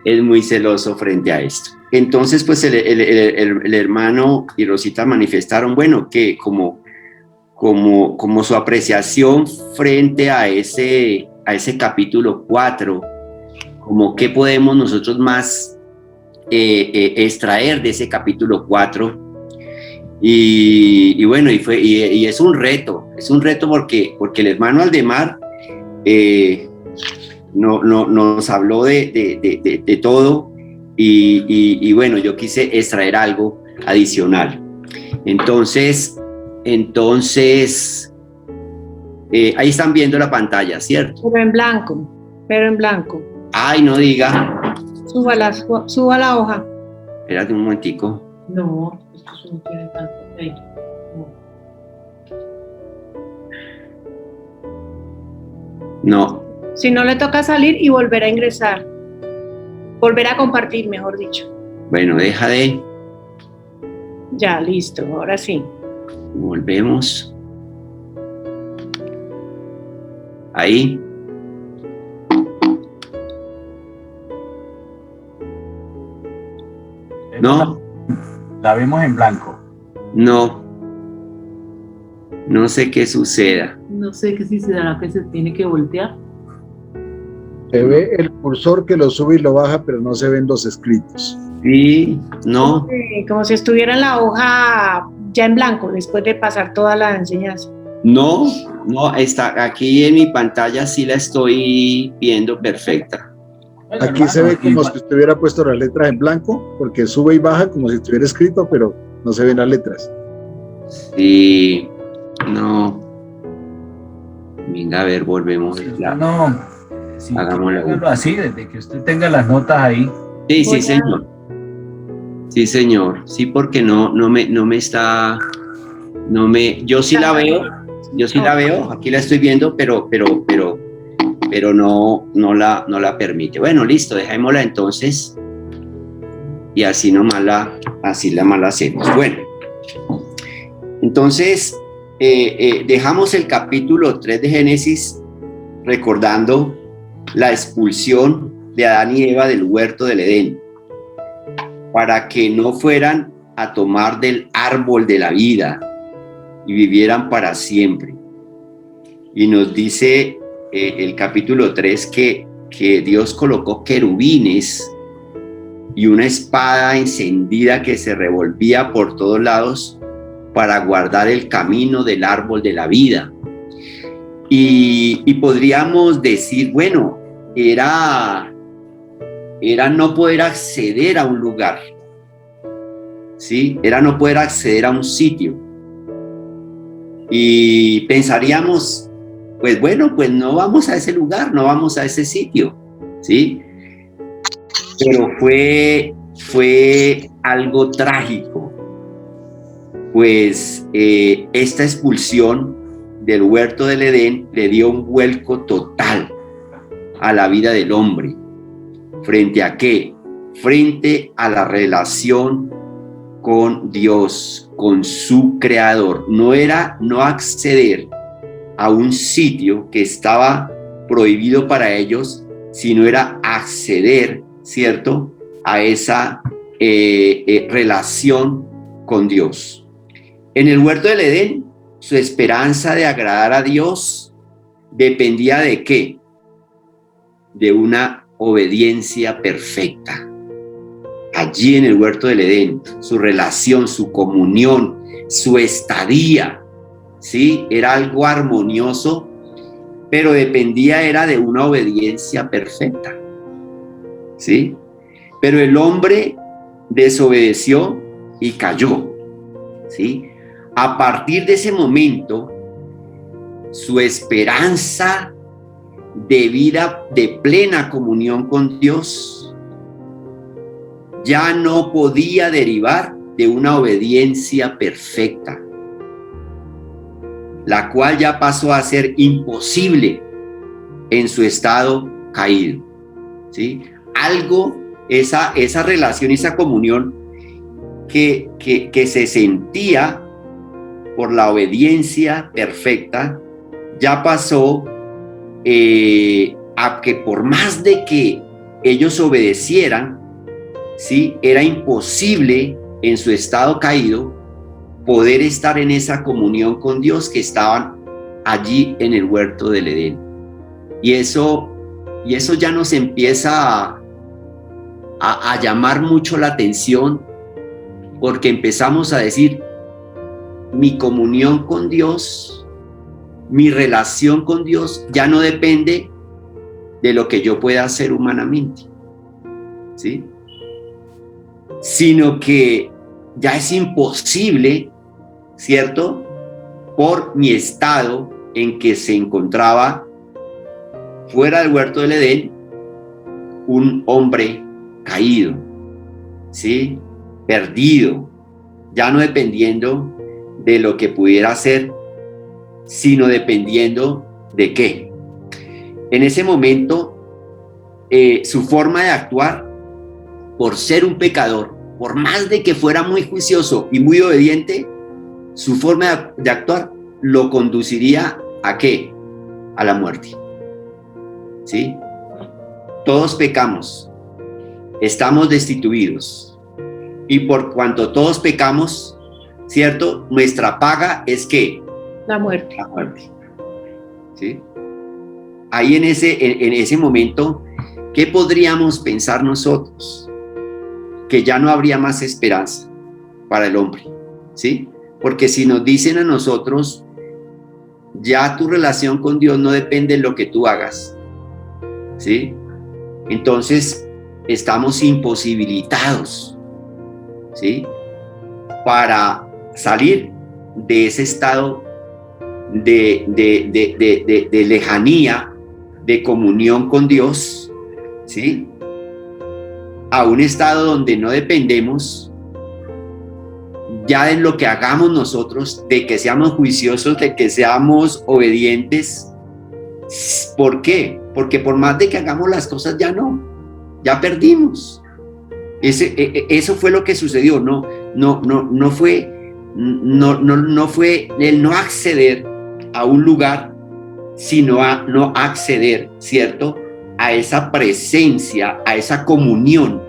Es es muy celoso frente a esto. Entonces, pues el hermano y Rosita manifestaron, bueno, que como su apreciación frente a ese capítulo 4, como qué podemos nosotros más extraer de ese capítulo 4. Y bueno, y es un reto porque el hermano Aldemar nos habló de todo y bueno, yo quise extraer algo adicional. Entonces ahí están viendo la pantalla, ¿cierto? Pero en blanco. Ay, no diga. Suba la hoja. Espérate un momentico. No, esto no tiene tanto. No. Si no, le toca salir y volver a ingresar. Volver a compartir, mejor dicho. Bueno, deja de. Ya, listo, ahora sí. Volvemos. Ahí. No. La vemos en blanco. No. No sé qué suceda. No sé qué si será que se tiene que voltear. Se ve el cursor que lo sube y lo baja, pero no se ven los escritos. Sí, no. Como si estuviera en la hoja ya en blanco, después de pasar toda la enseñanza. No, está aquí en mi pantalla, sí la estoy viendo perfecta. Aquí se ve como si estuviera puesto las letras en blanco, porque sube y baja como si estuviera escrito, pero no se ven las letras. Sí, no. Venga, a ver, volvemos. No, si hagámoslo así, desde que usted tenga las notas ahí. Sí, sí, señor. Sí, señor. Sí, porque no me está. Yo sí la veo, aquí la estoy viendo, pero no la permite. Bueno, listo, dejémosla entonces. Y así nomás la hacemos. Bueno, entonces dejamos el capítulo 3 de Génesis recordando la expulsión de Adán y Eva del huerto del Edén, para que no fueran a tomar del árbol de la vida y vivieran para siempre. Y nos dice el capítulo 3 que Dios colocó querubines y una espada encendida que se revolvía por todos lados para guardar el camino del árbol de la vida. Y podríamos decir, bueno, era no poder acceder a un lugar, ¿sí? Era no poder acceder a un sitio. Y pensaríamos, pues bueno, pues no vamos a ese lugar, no vamos a ese sitio, ¿sí? Pero fue algo trágico, pues esta expulsión del huerto del Edén le dio un vuelco total a la vida del hombre. ¿Frente a qué? Frente a la relación con Dios, con su creador. No era no acceder a un sitio que estaba prohibido para ellos, sino era acceder, ¿cierto?, a esa relación con Dios. En el huerto del Edén, su esperanza de agradar a Dios dependía ¿de qué? De una obediencia perfecta. Allí en el huerto del Edén, su relación, su comunión, su estadía, ¿sí? Era algo armonioso, pero dependía era de una obediencia perfecta, ¿sí? Pero el hombre desobedeció y cayó, ¿sí? A partir de ese momento, su esperanza de vida de plena comunión con Dios ya no podía derivar de una obediencia perfecta, la cual ya pasó a ser imposible en su estado caído, ¿sí? Esa relación, esa comunión que se sentía por la obediencia perfecta, ya pasó a que por más de que ellos obedecieran, ¿sí?, era imposible en su estado caído poder estar en esa comunión con Dios que estaban allí en el huerto del Edén. Y eso ya nos empieza a llamar mucho la atención, porque empezamos a decir, mi comunión con Dios, mi relación con Dios ya no depende de lo que yo pueda hacer humanamente, ¿sí?, sino que ya es imposible, ¿cierto?, por mi estado en que se encontraba fuera del huerto del Edén, un hombre caído, ¿sí?, perdido, ya no dependiendo de lo que pudiera hacer, sino dependiendo de qué. En ese momento, su forma de actuar, por ser un pecador, por más de que fuera muy juicioso y muy obediente, su forma de actuar lo conduciría ¿a qué? A la muerte. ¿Sí? Todos pecamos, estamos destituidos, y por cuanto todos pecamos, ¿cierto?, nuestra paga es ¿qué? La muerte. La muerte. ¿Sí? Ahí en ese momento, ¿qué podríamos pensar nosotros? Que ya no habría más esperanza para el hombre, ¿sí? Porque si nos dicen a nosotros, ya tu relación con Dios no depende de lo que tú hagas, ¿sí?, entonces estamos imposibilitados, ¿sí?, para salir de ese estado de lejanía, de comunión con Dios, ¿sí?, a un estado donde no dependemos ya de lo que hagamos nosotros, de que seamos juiciosos, de que seamos obedientes. ¿Por qué? Porque por más de que hagamos las cosas, ya perdimos. Eso fue lo que sucedió. No fue el no acceder a un lugar, sino a no acceder, ¿cierto?, a esa presencia, a esa comunión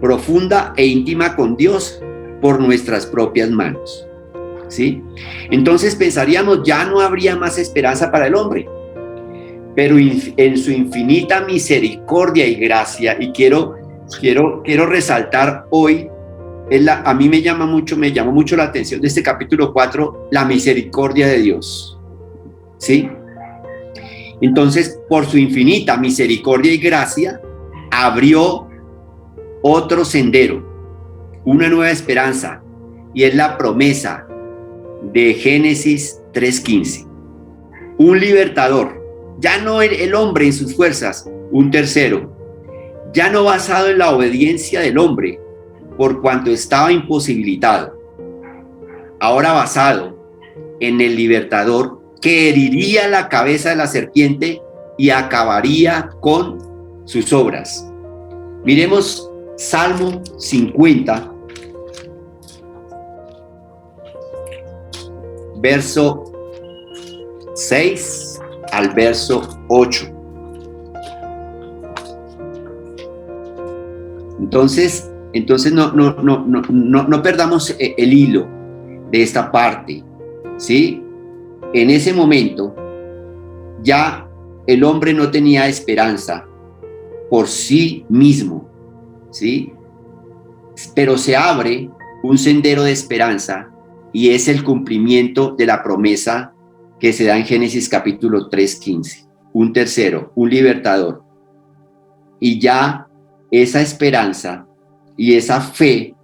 profunda e íntima con Dios por nuestras propias manos, ¿sí? Entonces pensaríamos, ya no habría más esperanza para el hombre, pero en su infinita misericordia y gracia, y quiero resaltar hoy, a mí me llamó mucho la atención de este capítulo 4, la misericordia de Dios, ¿sí? Entonces, por su infinita misericordia y gracia, abrió otro sendero, una nueva esperanza, y es la promesa de Génesis 3:15. Un libertador, ya no el hombre en sus fuerzas, un tercero, ya no basado en la obediencia del hombre, por cuanto estaba imposibilitado, ahora basado en el libertador que heriría la cabeza de la serpiente y acabaría con sus obras. Miremos Salmo 50, verso 6 al verso 8. Entonces no perdamos el hilo de esta parte, ¿sí? En ese momento ya el hombre no tenía esperanza por sí mismo, ¿sí? Pero se abre un sendero de esperanza, y es el cumplimiento de la promesa que se da en Génesis capítulo 3:15. Un tercero, un libertador. Y ya esa esperanza y esa fe,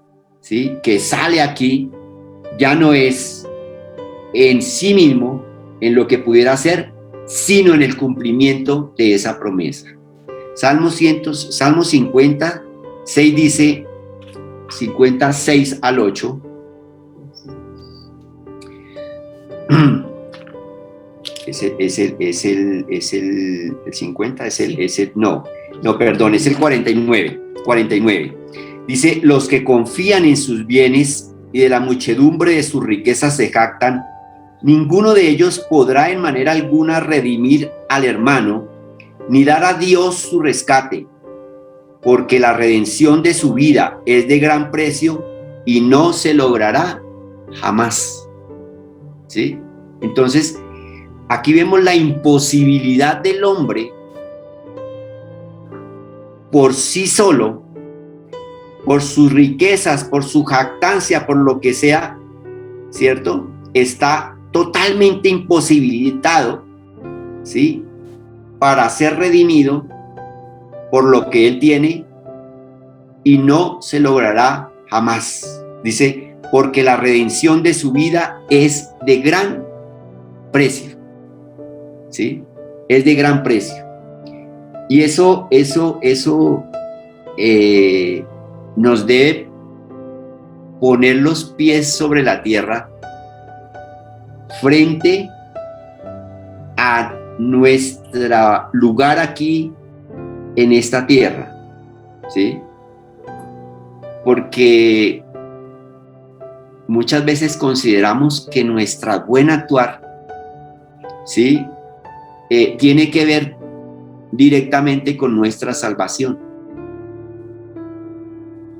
¿sí?, que sale aquí, ya no es en sí mismo, en lo que pudiera hacer, sino en el cumplimiento de esa promesa. Salmo 56 dice, 56 al 8, es el 50, es el 49. Dice, los que confían en sus bienes y de la muchedumbre de sus riquezas se jactan, ninguno de ellos podrá en manera alguna redimir al hermano, ni dar a Dios su rescate, porque la redención de su vida es de gran precio y no se logrará jamás. ¿Sí? Entonces, aquí vemos la imposibilidad del hombre por sí solo, por sus riquezas, por su jactancia, por lo que sea, ¿cierto? Está totalmente imposibilitado, ¿sí?, para ser redimido por lo que él tiene, y no se logrará jamás. Dice, porque la redención de su vida es de gran precio, ¿sí? Es de gran precio. Y eso nos debe poner los pies sobre la tierra frente a nuestro lugar aquí en esta tierra, ¿sí? Porque muchas veces consideramos que nuestra buen actuar, ¿sí?, tiene que ver directamente con nuestra salvación.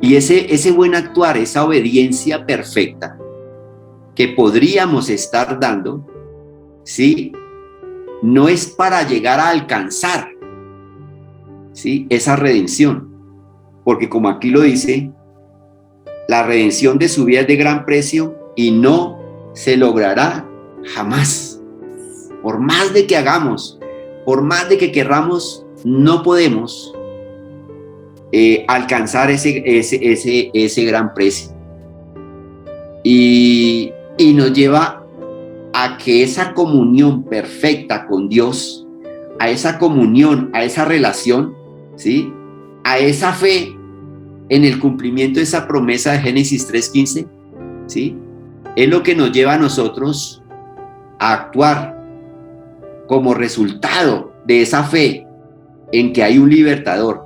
Y ese buen actuar, esa obediencia perfecta que podríamos estar dando, ¿sí?, no es para llegar a alcanzar, ¿sí?, esa redención. Porque como aquí lo dice, la redención de su vida es de gran precio y no se logrará jamás. Por más de que hagamos, por más de que querramos, no podemos alcanzar ese gran precio. Y nos lleva a que esa comunión perfecta con Dios, a esa comunión, a esa relación, ¿sí?, a esa fe en el cumplimiento de esa promesa de Génesis 3:15, ¿sí?, es lo que nos lleva a nosotros a actuar como resultado de esa fe en que hay un libertador,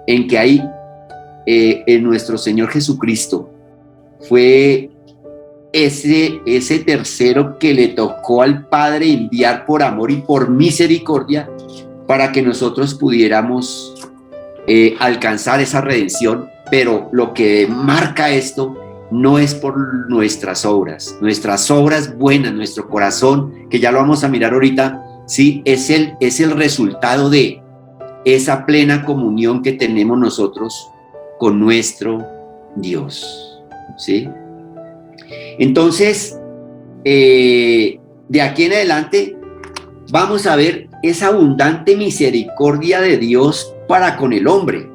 en que hay en nuestro Señor Jesucristo. Fue ese tercero que le tocó al Padre enviar por amor y por misericordia para que nosotros pudiéramos alcanzar esa redención. Pero lo que marca esto no es por nuestras obras buenas, nuestro corazón, que ya lo vamos a mirar ahorita, sí, es el resultado de esa plena comunión que tenemos nosotros con nuestro Dios, ¿sí? Entonces, de aquí en adelante vamos a ver esa abundante misericordia de Dios para con el hombre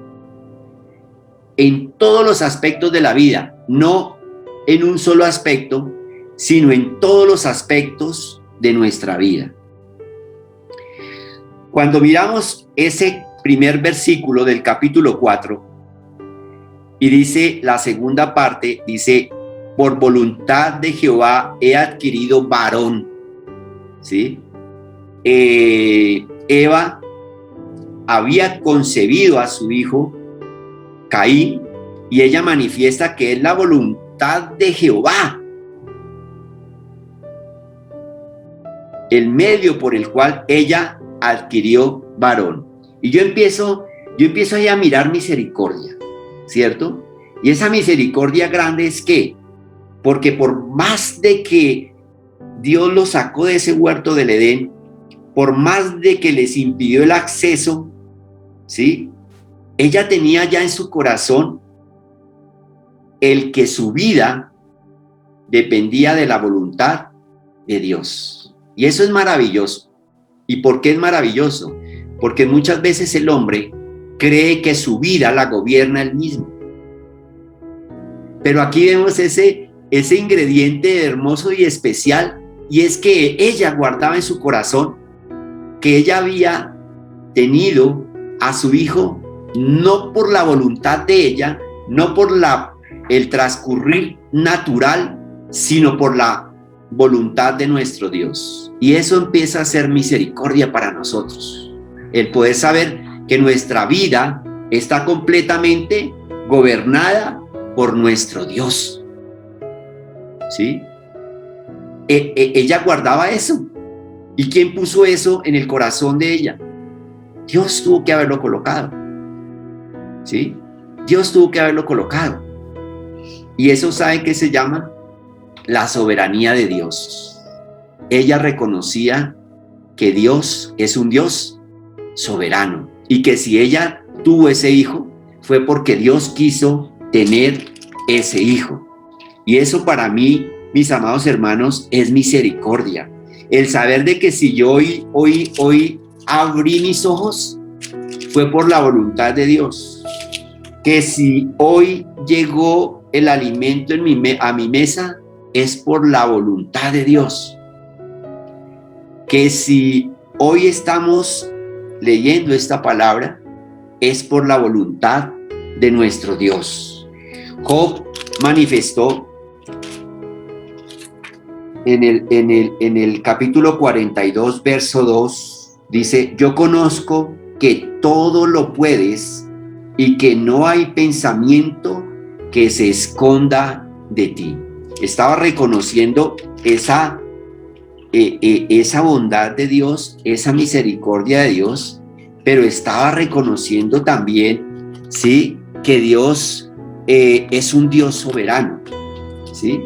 en todos los aspectos de la vida, no en un solo aspecto, sino en todos los aspectos de nuestra vida. Cuando miramos ese primer versículo del capítulo 4, y dice la segunda parte, dice, por voluntad de Jehová he adquirido varón, ¿sí? Eva había concebido a su hijo Caín, y ella manifiesta que es la voluntad de Jehová el medio por el cual ella adquirió varón. Y yo empiezo ahí a mirar misericordia, ¿cierto? Y esa misericordia grande es que, porque por más de que Dios los sacó de ese huerto del Edén, por más de que les impidió el acceso, ¿sí?, ella tenía ya en su corazón el que su vida dependía de la voluntad de Dios. Y eso es maravilloso. ¿Y por qué es maravilloso? Porque muchas veces el hombre cree que su vida la gobierna él mismo. Pero aquí vemos ese ingrediente hermoso y especial, y es que ella guardaba en su corazón que ella había tenido a su hijo no por la voluntad de ella, no por el transcurrir natural, sino por la voluntad de nuestro Dios. Y eso empieza a ser misericordia para nosotros. El poder saber que nuestra vida está completamente gobernada por nuestro Dios, ¿sí? ella guardaba eso. ¿Y quién puso eso en el corazón de ella? Dios tuvo que haberlo colocado, ¿sí? Dios tuvo que haberlo colocado. Y eso, ¿saben qué se llama? La soberanía de Dios. Ella reconocía que Dios es un Dios soberano y que si ella tuvo ese hijo fue porque Dios quiso tener ese hijo. Y eso para mí, mis amados hermanos, es misericordia. El saber de que si yo hoy abrí mis ojos fue por la voluntad de Dios. Que si hoy llegó el alimento a mi mesa es por la voluntad de Dios. Que si hoy estamos leyendo esta palabra es por la voluntad de nuestro Dios. Job manifestó en el capítulo 42, verso 2, dice: yo conozco que todo lo puedes y que no hay pensamiento que se esconda de ti. Estaba reconociendo esa bondad de Dios, esa misericordia de Dios, pero estaba reconociendo también, ¿sí?, que Dios es un Dios soberano, ¿sí?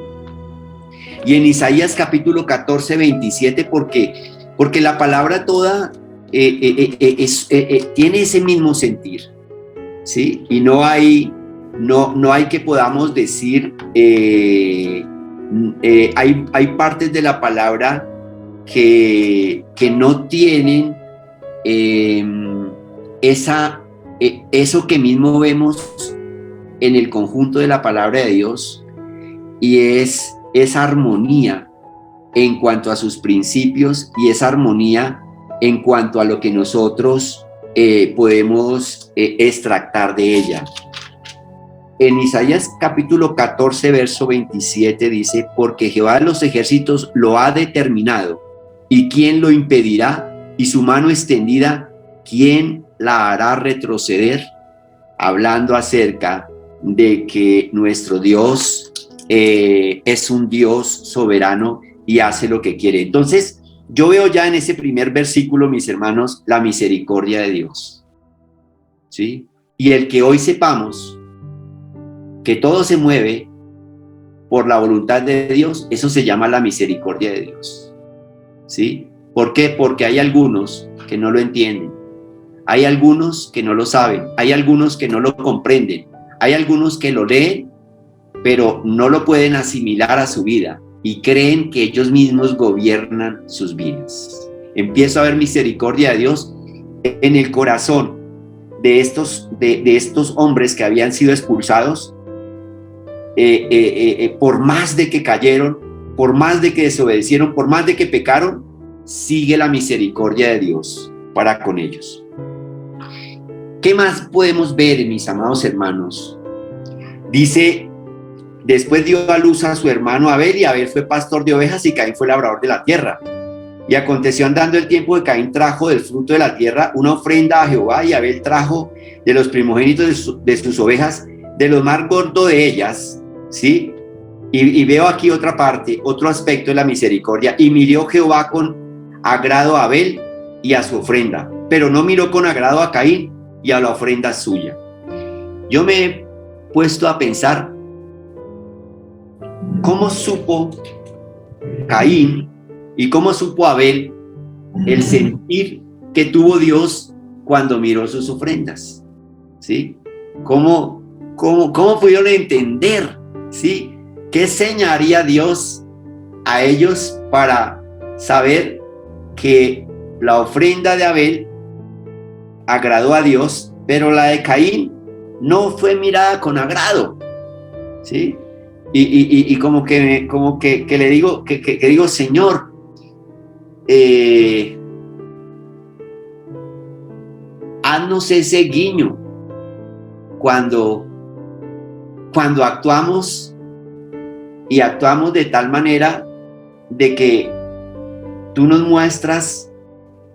Y en Isaías capítulo 14, 27, porque la palabra toda tiene ese mismo sentir, ¿sí? Y no hay que podamos decir, hay partes de la palabra que no tienen eso que mismo vemos en el conjunto de la palabra de Dios, y es esa armonía en cuanto a sus principios y esa armonía en cuanto a lo que nosotros podemos extractar de ella. En Isaías capítulo 14, verso 27 dice: porque Jehová de los ejércitos lo ha determinado, ¿y quién lo impedirá? Y su mano extendida, ¿quién la hará retroceder? Hablando acerca de que nuestro Dios es un Dios soberano y hace lo que quiere. Entonces, yo veo ya en ese primer versículo, mis hermanos, la misericordia de Dios, ¿sí? Y el que hoy sepamos que todo se mueve por la voluntad de Dios, eso se llama la misericordia de Dios, ¿sí? ¿Por qué? Porque hay algunos que no lo entienden, hay algunos que no lo saben, hay algunos que no lo comprenden, hay algunos que lo leen, pero no lo pueden asimilar a su vida y creen que ellos mismos gobiernan sus vidas. Empiezo a ver misericordia de Dios en el corazón de estos hombres que habían sido expulsados. Por más de que cayeron, por más de que desobedecieron, por más de que pecaron, sigue la misericordia de Dios para con ellos. ¿Qué más podemos ver, mis amados hermanos? Dice: después dio a luz a su hermano Abel, y Abel fue pastor de ovejas y Caín fue labrador de la tierra. Y aconteció, andando el tiempo, que Caín trajo del fruto de la tierra una ofrenda a Jehová, y Abel trajo de los primogénitos de sus ovejas, de lo más gordo de ellas, ¿sí? Y veo aquí otra parte, otro aspecto de la misericordia. Y miró Jehová con agrado a Abel y a su ofrenda, pero no miró con agrado a Caín y a la ofrenda suya. Yo me he puesto a pensar, ¿cómo supo Caín y cómo supo Abel el sentir que tuvo Dios cuando miró sus ofrendas? ¿Sí? ¿Cómo pudieron entender? ¿Sí? ¿Qué seña haría Dios a ellos para saber que la ofrenda de Abel agradó a Dios, pero la de Caín no fue mirada con agrado? ¿Sí? Y como que le digo, que digo, Señor, haznos ese guiño cuando actuamos, y actuamos de tal manera de que tú nos muestras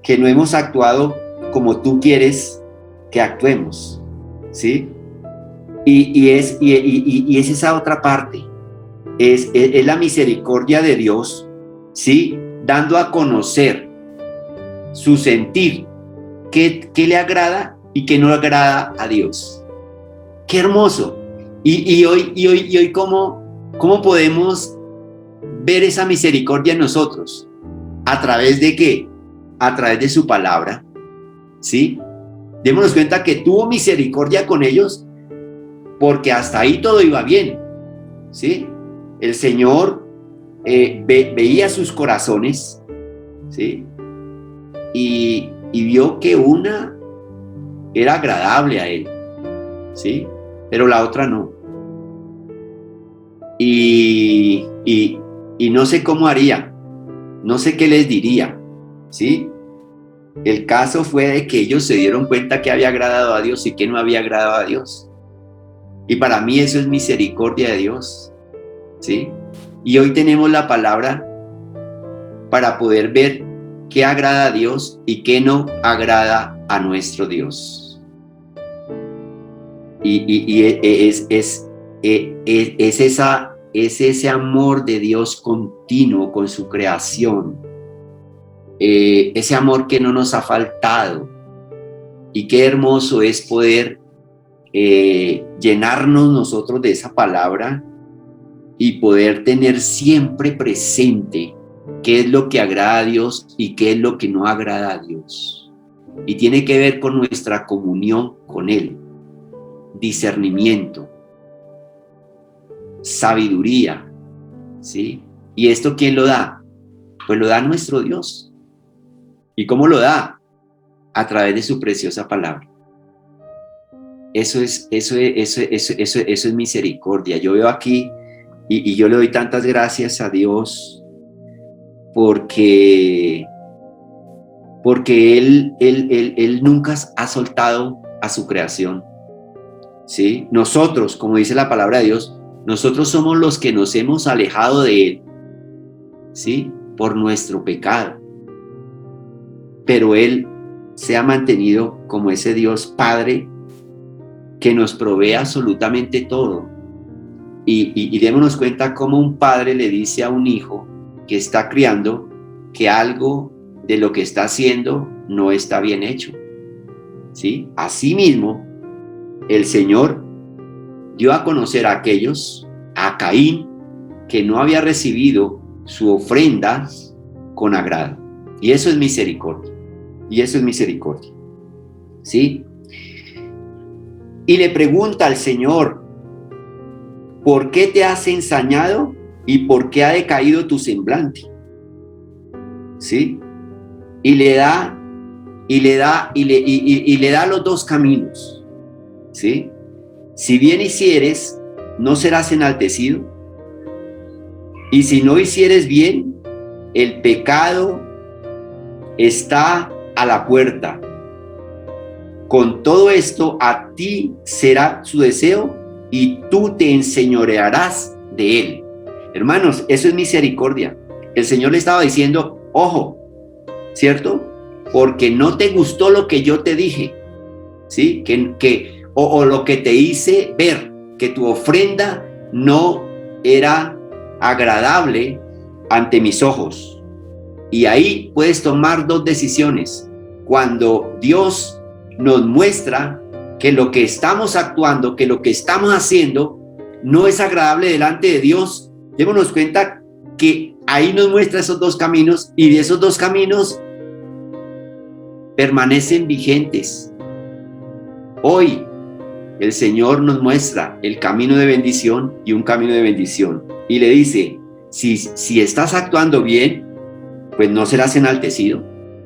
que no hemos actuado como tú quieres que actuemos, ¿sí? Y es esa otra parte, es la misericordia de Dios ¿sí? Dando a conocer su sentir, qué le agrada y qué no agrada a Dios. ¡Qué hermoso! Y hoy ¿cómo podemos ver esa misericordia en nosotros? ¿A través de qué? A través de su palabra, ¿sí? Démonos cuenta que tuvo misericordia con ellos porque hasta ahí todo iba bien, ¿sí? El Señor veía sus corazones, ¿sí? Y vio que una era agradable a Él, ¿sí? Pero la otra no. Y no sé cómo haría, no sé qué les diría, ¿sí? El caso fue de que ellos se dieron cuenta que había agradado a Dios y que no había agradado a Dios. Y para mí eso es misericordia de Dios, ¿sí? Y hoy tenemos la palabra para poder ver qué agrada a Dios y qué no agrada a nuestro Dios. Y es ese amor de Dios continuo con su creación, ese amor que no nos ha faltado. Y qué hermoso es poder llenarnos nosotros de esa palabra y poder tener siempre presente qué es lo que agrada a Dios y qué es lo que no agrada a Dios. Y tiene que ver con nuestra comunión con Él, discernimiento, sabiduría, ¿sí? ¿Y esto quién lo da? Pues lo da nuestro Dios. ¿Y cómo lo da? A través de su preciosa palabra. Eso es misericordia. Yo veo aquí y yo le doy tantas gracias a Dios porque Él nunca ha soltado a su creación, ¿sí? Nosotros, como dice la palabra de Dios, nosotros somos los que nos hemos alejado de Él, ¿sí? Por nuestro pecado. Pero Él se ha mantenido como ese Dios Padre que nos provee absolutamente todo. Y démonos cuenta cómo un padre le dice a un hijo que está criando que algo de lo que está haciendo no está bien hecho, ¿sí? Asimismo, el Señor dio a conocer a aquellos, a Caín, que no había recibido su ofrenda con agrado. Y eso es misericordia. Y eso es misericordia, ¿sí? Y le pregunta al Señor, ¿por qué te has ensañado y por qué ha decaído tu semblante? ¿Sí? Y le da los dos caminos, ¿sí? Si bien hicieres, no serás enaltecido, y si no hicieres bien, el pecado está a la puerta. Con todo esto, a ti será su deseo y tú te enseñorearás de él. Hermanos, eso es misericordia. El Señor le estaba diciendo, ojo, ¿cierto? Porque no te gustó lo que yo te dije, ¿sí? O lo que te hice ver, que tu ofrenda no era agradable ante mis ojos. Y ahí puedes tomar dos decisiones. Cuando Dios nos muestra que lo que estamos actuando, que lo que estamos haciendo no es agradable delante de Dios, démonos cuenta que ahí nos muestra esos dos caminos y de esos dos caminos permanecen vigentes. Hoy el Señor nos muestra el camino de bendición y un camino de bendición y le dice, si estás actuando bien, pues no serás enaltecido,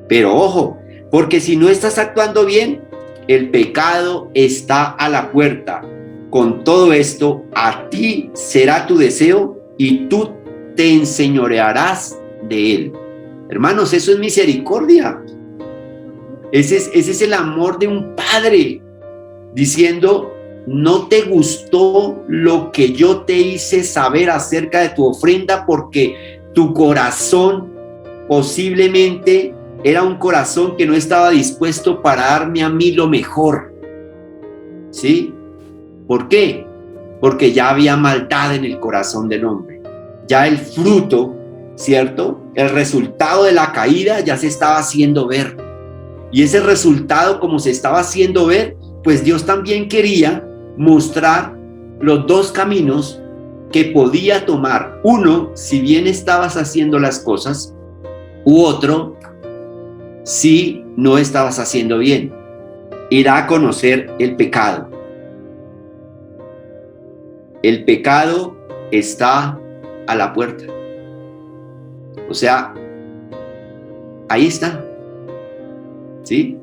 pero ojo, porque si no estás actuando bien, el pecado está a la puerta. Con todo esto, a ti será tu deseo y tú te enseñorearás de él. Hermanos, eso es misericordia. Ese es el amor de un padre diciendo, no te gustó lo que yo te hice saber acerca de tu ofrenda porque tu corazón posiblemente era un corazón que no estaba dispuesto para darme a mí lo mejor, ¿sí? ¿Por qué? Porque ya había maldad en el corazón del hombre. Ya el fruto ¿cierto? El resultado de la caída ya se estaba haciendo ver. Y ese resultado, como se estaba haciendo ver, pues Dios también quería mostrar los dos caminos que podía tomar. Uno, si bien estabas haciendo las cosas, u otro, si no estabas haciendo bien. Ir a conocer el pecado. El pecado está a la puerta. O sea, ahí está. ¿Sí?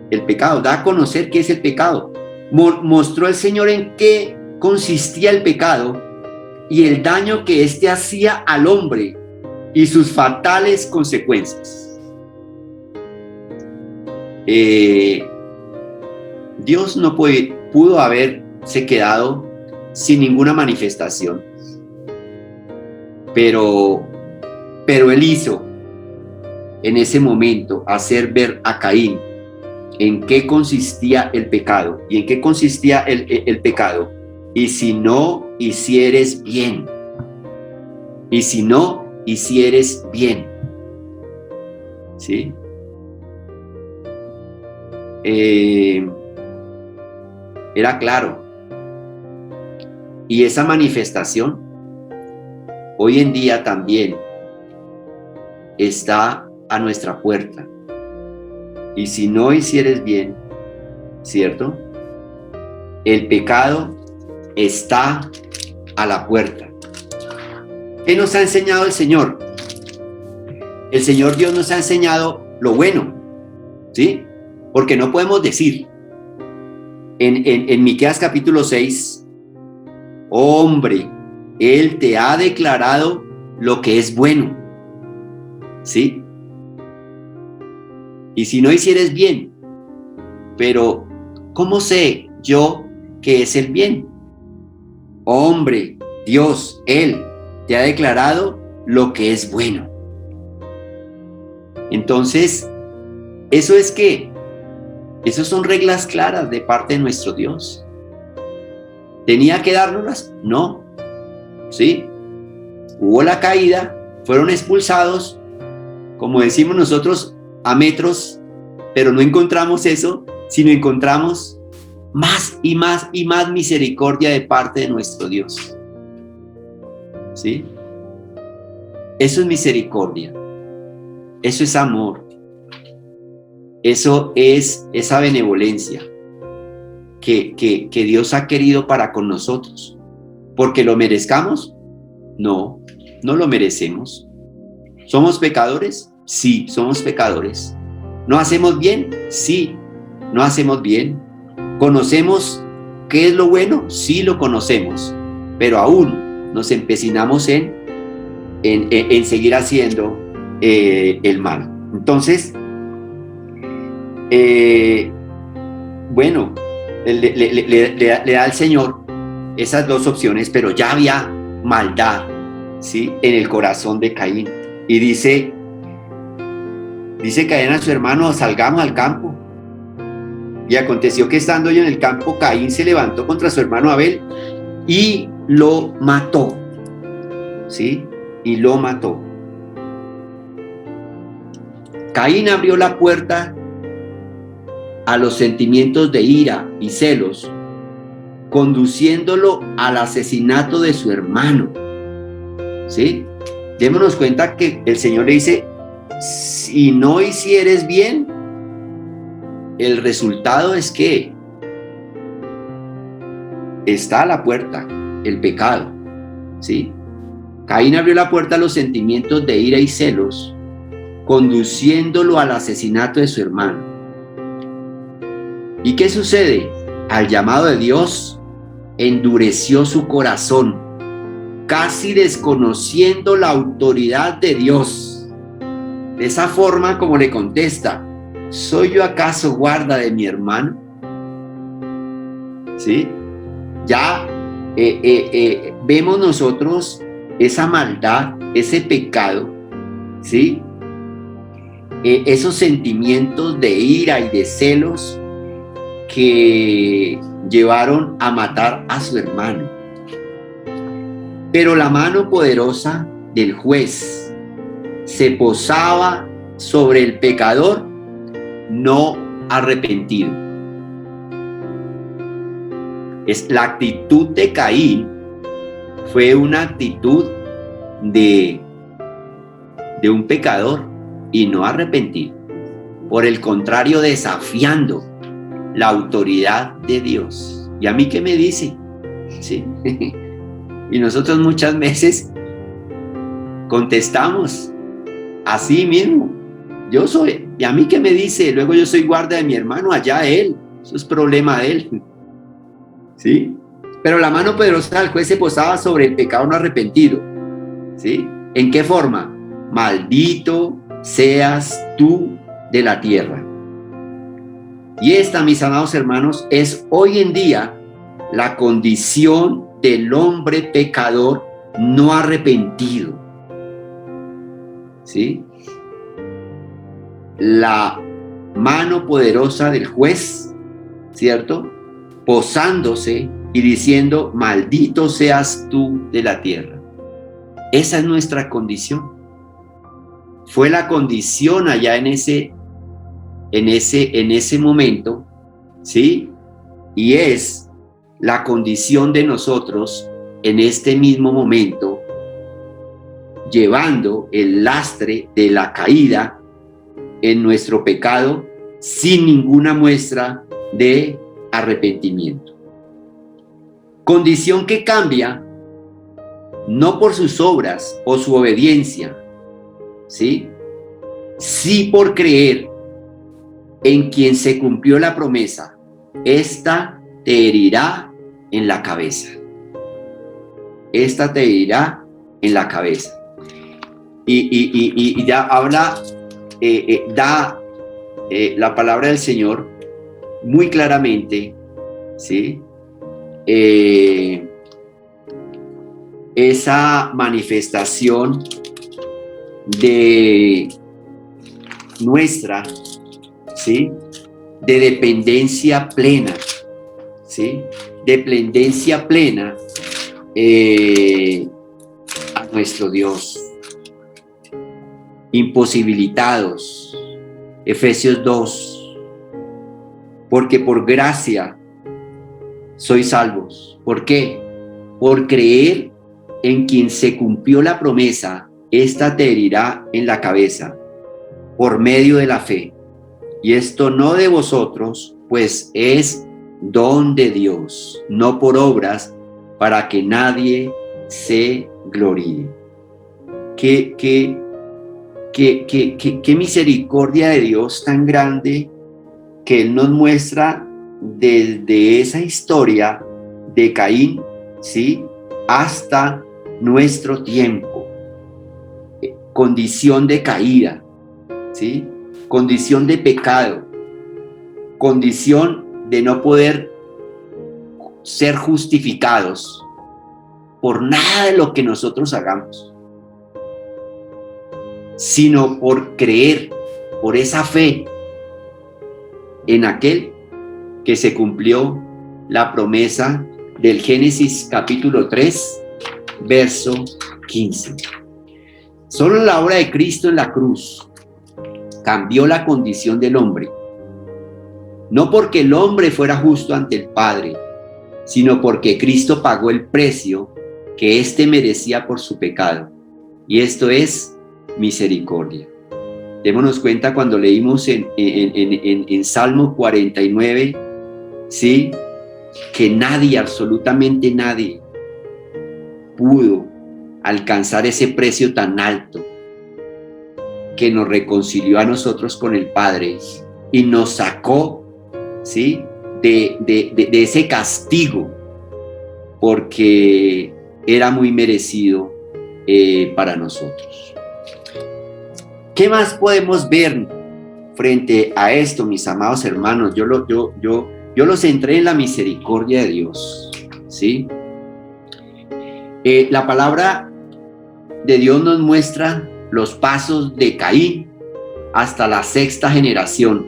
El pecado, da a conocer qué es el pecado. Mostró el Señor en qué consistía el pecado y el daño que éste hacía al hombre y sus fatales consecuencias. Dios no pudo haberse quedado sin ninguna manifestación, pero Él hizo en ese momento hacer ver a Caín en qué consistía el pecado y en qué consistía el pecado. Y si no hicieres bien, y si no hicieres bien, ¿sí? Era claro. Y esa manifestación hoy en día también está a nuestra puerta. Y si no hicieres bien, ¿cierto? El pecado está a la puerta. ¿Qué nos ha enseñado el Señor? El Señor Dios nos ha enseñado lo bueno, ¿sí? Porque no podemos decir en Miqueas capítulo 6, hombre, Él te ha declarado lo que es bueno, ¿sí? Y si no hicieres bien, pero ¿cómo sé yo qué es el bien? Hombre, Dios, Él te ha declarado lo que es bueno. Entonces, ¿eso es qué? Esas son reglas claras de parte de nuestro Dios. ¿Tenía que dárnoslas? No. ¿Sí? Hubo la caída, fueron expulsados, como decimos nosotros, a metros, pero no encontramos eso, sino encontramos más y más y más misericordia de parte de nuestro Dios. ¿Sí? Eso es misericordia. Eso es amor. Eso es esa benevolencia que Dios ha querido para con nosotros. ¿Porque lo merezcamos? No, no lo merecemos. ¿Somos pecadores? Sí, somos pecadores. ¿No hacemos bien? Sí, no hacemos bien. ¿Conocemos qué es lo bueno? Sí, lo conocemos. Pero aún nos empecinamos en seguir haciendo el mal. Entonces, bueno, le da al Señor esas dos opciones, pero ya había maldad, ¿sí?, en el corazón de Caín. Y dice Caín a su hermano: salgamos al campo. Y aconteció que estando yo en el campo, Caín se levantó contra su hermano Abel y lo mató, ¿sí? Y lo mató. Caín abrió la puerta a los sentimientos de ira y celos, conduciéndolo al asesinato de su hermano. ¿Sí? Démonos cuenta que el Señor le dice: si no hicieres bien, el resultado es que está a la puerta el pecado. ¿Sí? Caín abrió la puerta a los sentimientos de ira y celos, conduciéndolo al asesinato de su hermano. ¿Y qué sucede? Al llamado de Dios, endureció su corazón, casi desconociendo la autoridad de Dios. De esa forma, como le contesta: ¿soy yo acaso guarda de mi hermano? ¿Sí? Ya vemos nosotros esa maldad, ese pecado, ¿sí? Esos sentimientos de ira y de celos que llevaron a matar a su hermano. Pero la mano poderosa del juez se posaba sobre el pecador no arrepentido. La actitud de Caín fue una actitud de un pecador y no arrepentido. Por el contrario, desafiando la autoridad de Dios. ¿Y a mí qué me dice? ¿Sí? Y nosotros muchas veces contestamos así mismo. Yo soy, ¿y a mí qué me dice? Luego yo soy guarda de mi hermano, allá él. Eso es problema de él. ¿Sí? Pero la mano poderosa del juez se posaba sobre el pecado no arrepentido. ¿Sí? ¿En qué forma? Maldito seas tú de la tierra. Y esta, mis amados hermanos, es hoy en día la condición del hombre pecador no arrepentido. ¿Sí? La mano poderosa del juez, ¿cierto? Posándose y diciendo, maldito seas tú de la tierra. Esa es nuestra condición. Fue la condición allá en ese momento, ¿sí? Y es la condición de nosotros en este mismo momento, llevando el lastre de la caída en nuestro pecado sin ninguna muestra de arrepentimiento. Condición que cambia no por sus obras o su obediencia, ¿sí? Sí por creer en quien se cumplió la promesa. Esta te herirá en la cabeza. Esta te herirá en la cabeza. Y ya habla, la palabra del Señor muy claramente, ¿sí? Esa manifestación de nuestra, ¿sí? De dependencia plena, ¿sí? Dependencia plena a nuestro Dios. Imposibilitados. Efesios 2. Porque por gracia sois salvos. ¿Por qué? Por creer en quien se cumplió la promesa, esta te herirá en la cabeza, por medio de la fe. Y esto no de vosotros, pues es don de Dios, no por obras, para que nadie se gloríe. Qué misericordia de Dios tan grande que Él nos muestra desde esa historia de Caín, ¿sí? Hasta nuestro tiempo. Condición de caída, ¿sí? Condición de pecado, condición de no poder ser justificados por nada de lo que nosotros hagamos, sino por creer, por esa fe en aquel que se cumplió la promesa del Génesis capítulo 3, verso 15. Solo la obra de Cristo en la cruz cambió la condición del hombre, no porque el hombre fuera justo ante el Padre, sino porque Cristo pagó el precio que éste merecía por su pecado, y esto es misericordia. Démonos cuenta cuando leímos en Salmo 49, ¿sí? Que nadie, absolutamente nadie, pudo alcanzar ese precio tan alto que nos reconcilió a nosotros con el Padre y nos sacó, ¿sí? de ese castigo, porque era muy merecido para nosotros. ¿Qué más podemos ver frente a esto, mis amados hermanos? Yo los centré en la misericordia de Dios, ¿sí? La palabra de Dios nos muestra los pasos de Caín hasta la 6ª generación,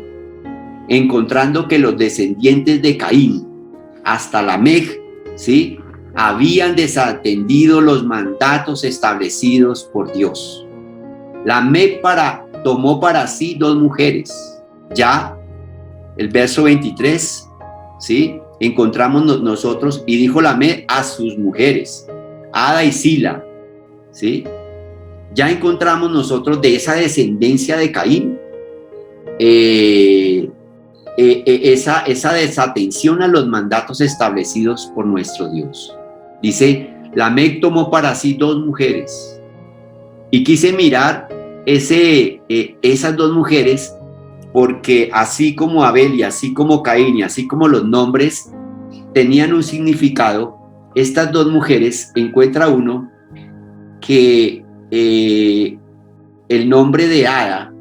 encontrando que los descendientes de Caín hasta Lamec, ¿sí? habían desatendido los mandatos establecidos por Dios. Lamec tomó para sí 2 mujeres. Ya el verso 23, ¿sí? Encontramos nosotros, y dijo Lamec a sus mujeres, Ada y Sila, ¿sí? Ya encontramos nosotros de esa descendencia de Caín, esa desatención a los mandatos establecidos por nuestro Dios. Dice, Lamec tomó para sí 2 mujeres. Y quise mirar esas 2 mujeres, porque así como Abel y así como Caín y así como los nombres tenían un significado, estas 2 mujeres encuentra uno que el nombre de Ada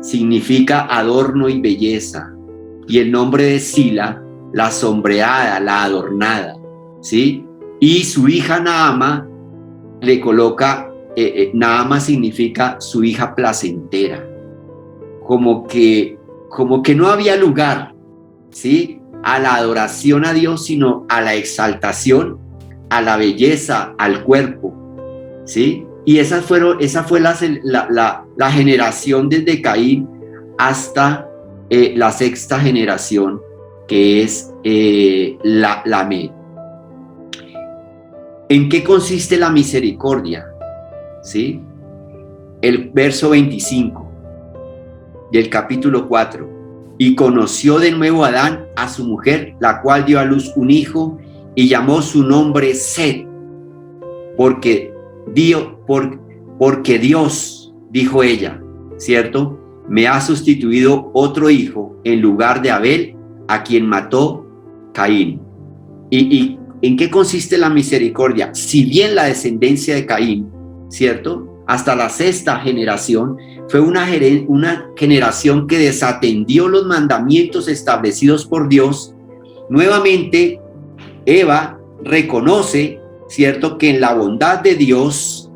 significa adorno y belleza, y el nombre de Sila, la sombreada, la adornada, ¿sí? Y su hija Naama le coloca, Naama significa su hija placentera, como que no había lugar, ¿sí?, a la adoración a Dios, sino a la exaltación, a la belleza, al cuerpo, ¿sí? Y esa fue la generación desde Caín hasta la 6ª generación, que es Lamec. ¿En qué consiste la misericordia? ¿Sí? El verso 25 del capítulo 4. Y conoció de nuevo Adán a su mujer, la cual dio a luz un hijo, y llamó su nombre Set, porque Dios, dijo ella, ¿cierto?, me ha sustituido otro hijo en lugar de Abel, a quien mató Caín. ¿Y en qué consiste la misericordia? Si bien la descendencia de Caín, ¿cierto?, hasta la 6ª generación, fue una generación que desatendió los mandamientos establecidos por Dios, nuevamente Eva reconoce, ¿cierto?, que en la bondad de Dios,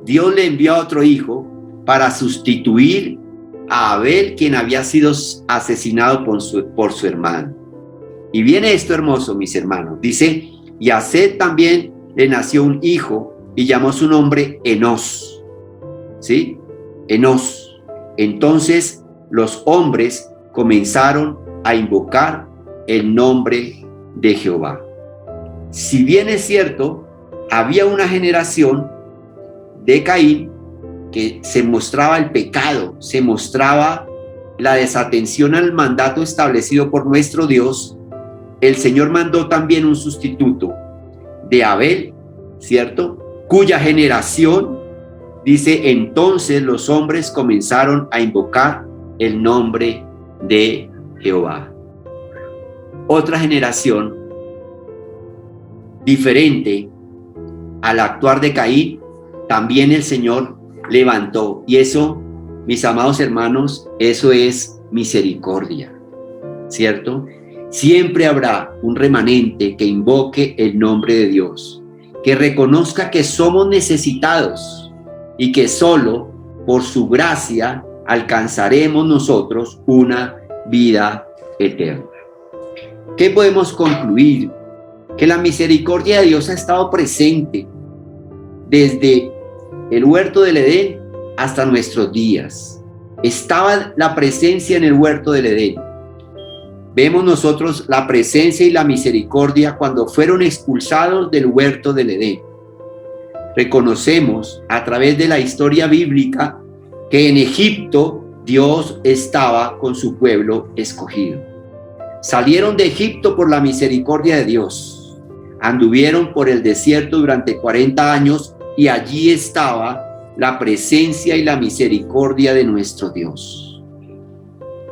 Dios le envió a otro hijo para sustituir a Abel, quien había sido asesinado por su hermano. Y viene esto hermoso, mis hermanos. Dice, y a Set también le nació un hijo y llamó su nombre Enós. ¿Sí? Enós. Entonces los hombres comenzaron a invocar el nombre de Jehová. Si bien es cierto, había una generación de Caín que se mostraba el pecado, se mostraba la desatención al mandato establecido por nuestro Dios, el Señor mandó también un sustituto de Abel, ¿cierto?, cuya generación, dice, entonces los hombres comenzaron a invocar el nombre de Jehová. Otra generación diferente al actuar de Caín, también el Señor levantó. Y eso, mis amados hermanos, eso es misericordia, ¿cierto? Siempre habrá un remanente que invoque el nombre de Dios, que reconozca que somos necesitados y que solo por su gracia alcanzaremos nosotros una vida eterna. ¿Qué podemos concluir? Que la misericordia de Dios ha estado presente desde el huerto del Edén hasta nuestros días. Estaba la presencia en el huerto del Edén. Vemos nosotros la presencia y la misericordia cuando fueron expulsados del huerto del Edén. Reconocemos a través de la historia bíblica que en Egipto Dios estaba con su pueblo escogido. Salieron de Egipto por la misericordia de Dios. Anduvieron por el desierto durante 40 años y allí estaba la presencia y la misericordia de nuestro Dios.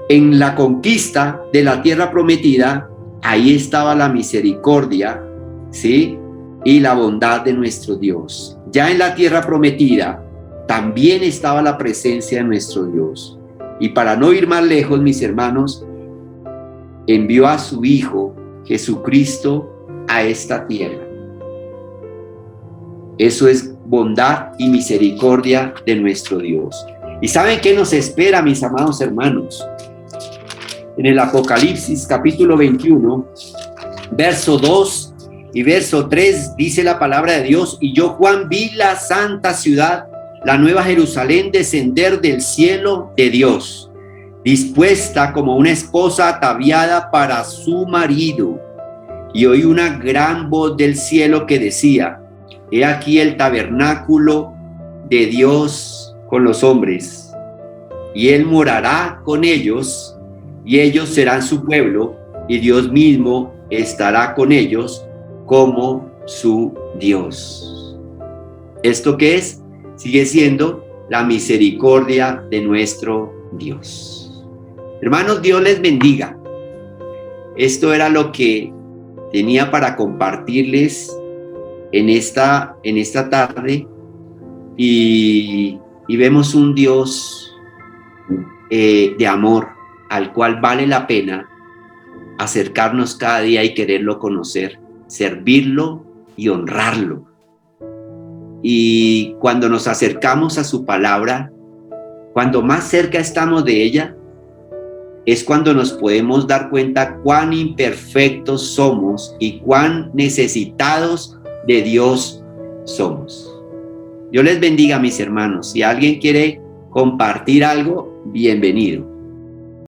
En la conquista de la tierra prometida, ahí estaba la misericordia, ¿sí?, y la bondad de nuestro Dios. Ya en la tierra prometida también estaba la presencia de nuestro Dios. Y para no ir más lejos, mis hermanos, envió a su Hijo Jesucristo a esta tierra. Eso es bondad y misericordia de nuestro Dios. ¿Y saben qué nos espera, mis amados hermanos? En el Apocalipsis capítulo 21, verso 2 Y verso 3 dice la palabra de Dios: y yo, Juan, vi la santa ciudad, la nueva Jerusalén, descender del cielo de Dios, dispuesta como una esposa ataviada para su marido. Y oí una gran voz del cielo que decía: he aquí el tabernáculo de Dios con los hombres, y él morará con ellos, y ellos serán su pueblo, y Dios mismo estará con ellos como su Dios. ¿Esto qué es? Sigue siendo la misericordia de nuestro Dios. Hermanos, Dios les bendiga. Esto era lo que tenía para compartirles en esta tarde, y vemos un Dios de amor al cual vale la pena acercarnos cada día y quererlo conocer, servirlo y honrarlo. Y cuando nos acercamos a su palabra, cuando más cerca estamos de ella, es cuando nos podemos dar cuenta cuán imperfectos somos y cuán necesitados de Dios somos. Dios les bendiga, mis hermanos. Si alguien quiere compartir algo, bienvenido.